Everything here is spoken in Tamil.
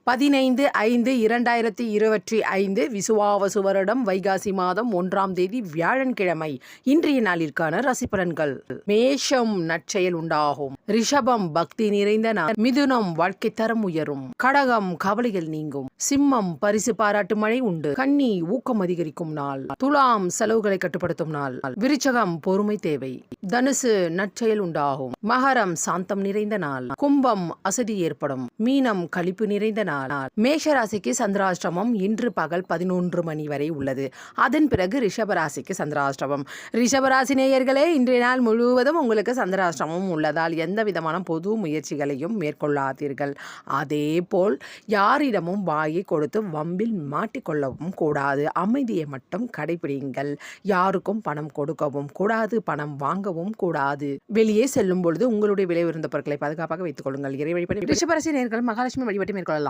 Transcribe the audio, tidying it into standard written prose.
15/5/2025 விசுவாவசு வருடம் வைகாசி மாதம் 1ஆம் தேதி வியாழன்கிழமை. இன்றைய நாளிற்கான ராசிபலன்கள். மேஷம் நற்செயல் உண்டாகும். ரிஷபம் பக்தி நிறைந்த நாள். மிதுனம் வாழ்க்கை தரம் உயரும். கடகம் கவலைகள் நீங்கும். சிம்மம் பரிசு பாராட்டு மழை உண்டு. கன்னி ஊக்கம் அதிகரிக்கும் நாள். துலாம் செலவுகளை கட்டுப்படுத்தும் நாள். விருச்சகம் பொறுமை தேவை. தனுசு நற்செயல் உண்டாகும். மகரம் சாந்தம் நிறைந்த நாள். கும்பம் அசதி ஏற்படும். மீனம் களிப்பு நிறைந்த நாள். மேஷ ராசிக்கு சந்திராஷ்டமம் இன்று பகல் 11 மணி வரை உள்ளது. அதன் பிறகு ரிஷபராசிக்கு சந்திராஷ்டமம். ரிஷபராசி நேயர்களே, இன்றைய நாள் முழுவதும் உங்களுக்கு சந்திராஷ்டமம் உள்ளதால் எந்த விதமான பொது முயற்சிகளையும் மேற்கொள்ளாதீர்கள். அதே போல் யாரிடமும் வாயை கொடுத்து வம்பில் மாட்டிக்கொள்ளவும் கூடாது. அமைதியை மட்டும் கடைபிடிங்கள். யாருக்கும் பணம் கொடுக்கவும் கூடாது, பணம் வாங்கவும் கூடாது. வெளியே செல்லும் பொழுது உங்களுடைய விலை உயர்ந்த பொருட்களை பாதுகாப்பாக வைத்துக் கொள்ளுங்கள். இறை வழிபாடு. ரிஷபராசி நேயர்கள் மகாலட்சுமி வழிபாட்டை மேற்கொள்ளலாம்.